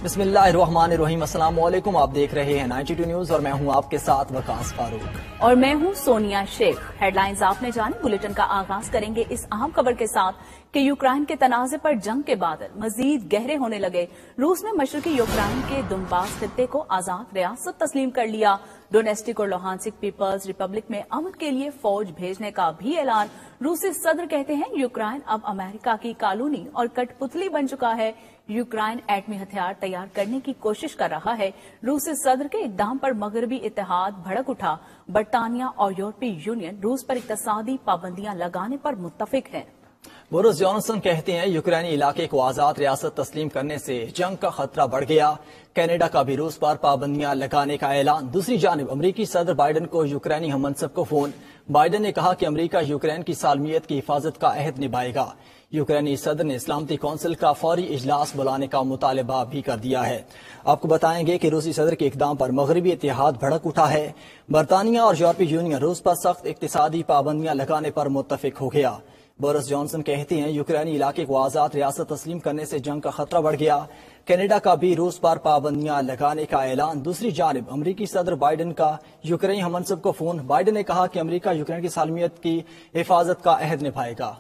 बिस्मिल्लाहिर्रहमानिर्रहीम। अस्सलाम वालेकुम। आप देख रहे हैं 92 न्यूज और मैं हूं आपके साथ वकास फारूक और मैं हूं सोनिया शेख। हेडलाइंस आपने जानी। बुलेटिन का आगाज करेंगे इस अहम खबर के साथ कि यूक्रेन के तनाजे पर जंग के बादल मजीद गहरे होने लगे। रूस ने मशरकी यूक्रेन के दुनबास खित्ते को आजाद रियासत तस्लीम कर लिया। डोनेस्टिक और लोहांसिक पीपल्स रिपब्लिक में अमन के लिए फौज भेजने का भी ऐलान। रूसी सदर कहते हैं यूक्रेन अब अमेरिका की कॉलोनी और कठपुतली बन चुका है। यूक्रेन एटमी हथियार तैयार करने की कोशिश कर रहा है। रूसी सदर के इक़दाम पर मगरबी इत्तेहाद भड़क उठा। बरतानिया और यूरोपीय यूनियन रूस पर इक़्तिसादी पाबंदियां लगाने पर मुत्तफिक हैं। बोरिस जॉनसन कहते हैं यूक्रेनी इलाके को आजाद रियासत तस्लीम करने से जंग का खतरा बढ़ गया। कनाडा का भी रूस पर पाबंदियां लगाने का ऐलान। दूसरी जानिब अमरीकी सदर बाइडन को यूक्रेनी हममनसब को फोन। बाइडन ने कहा कि अमरीका यूक्रेन की सालमियत की हिफाजत का अहद निभाएगा। यूक्रेनी सदर ने इस्लामती कौंसिल का फौरी इजलास बुलाने का मुतालबा भी कर दिया है। आपको बताएंगे कि रूसी सदर के इक़दाम पर मगरबी इत्तेहाद भड़क उठा है। बरतानिया और यूरोपीय यूनियन रूस पर सख्त इक़्तिसादी पाबंदियां लगाने पर मुत्तफिक हो गया। बोरिस जॉनसन कहते हैं यूक्रेनी इलाके को आजाद रियासत तस्लीम करने से जंग का खतरा बढ़ गया। कनाडा का भी रूस पर पाबंदियां लगाने का ऐलान। दूसरी जानिब अमरीकी सदर बाइडन का यूक्रेनी हममनसब को फोन। बाइडन ने कहा कि अमरीका यूक्रेन की सालमियत की हिफाजत का अहद निभाएगा।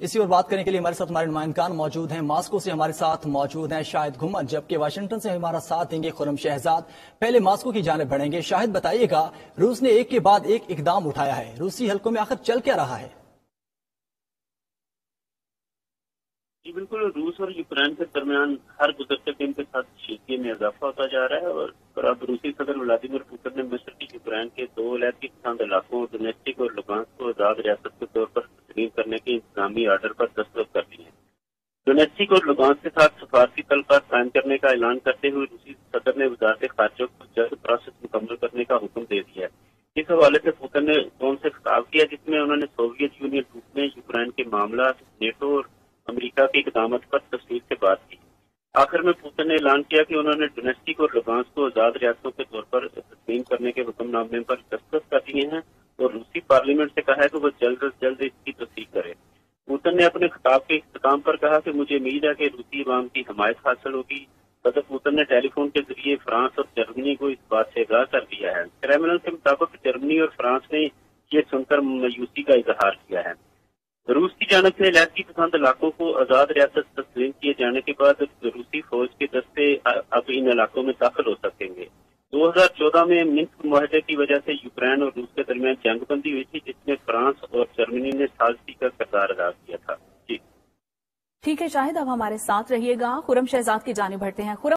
इसी और बात करने के लिए हमारे साथ हमारे नुमाइंदगान मौजूद हैं। मास्को से हमारे साथ मौजूद हैं शाहिद घुमन, जबकि वाशिंगटन से हमारा साथ देंगे खुरम शहजाद। पहले मास्को की जानिब बढ़ेंगे। शाहिद, बताइएगा, रूस ने एक के बाद एक इकदाम उठाया है। रूसी हल्कों में आखिर चल क्या रहा है? जी बिल्कुल, रूस और यूक्रेन के दरमियान हर गुजरते दिन के साथ कशीदगी में इजाफा होता जा रहा है और अब रूसी सदर व्लादिमीर पुतिन ने मशरकी यूक्रेन के 2 इलाकी पसंद इलाकों डोनेस्टिक और लुगांस्क को आजाद रियासत के तौर पर तस्लीम करने के इंतजामी आर्डर पर दस्तखत कर दिए हैं। डोनेस्टिक और लुगांस्क के साथ सफारती तल्फात कायम करने का ऐलान करते हुए रूसी सदर ने वजारत खारजा को जल्द प्रोसेस मुकम्मल करने का हुक्म दे दिया है। इस हवाले से पुतिन ने फोन से खिताब किया, जिसमें उन्होंने सोवियत यूनियन टूटने, यूक्रेन के मामला, नेटो और अमेरिका की इक़दामत पर तफसील से बात की। आखिर में पुतिन ने ऐलान किया कि उन्होंने डोनेस्टिक और लुगांस्क को आजाद रियासतों के तौर पर तस्लीम करने के हुक्मनामे पर दस्तखत कर दिए हैं और रूसी पार्लियामेंट से कहा है कि वो जल्द अज जल्द इसकी तस्दीक करे। पुतिन ने अपने खिताब के इख्तिताम पर कहा कि मुझे उम्मीद है कि रूसी अवाम की हमायत हासिल होगी। सदर पुतिन ने टेलीफोन के जरिए फ्रांस और जर्मनी को इस बात से आगाह कर दिया है। क्रेमलिन के मुताबिक जर्मनी और फ्रांस ने ये सुनकर मायूसी का इजहार किया है। रूस की जानिब से इलाकी पसंद इलाकों को आजाद रियासत तस्लीम किए जाने के बाद रूसी फौज के दस्ते अब इन इलाकों में दाखिल हो सकेंगे। 2014 में मिन्स्क मुआहदे की वजह से यूक्रेन और रूस के दरमियान जंगबंदी हुई थी, जिसमें फ्रांस और जर्मनी ने साजिशी का किरदार अदा किया था। जी ठीक है शाहिद, अब हमारे साथ रहिएगा। खुरम शहजाद की जानिब बढ़ते हैं। खुरम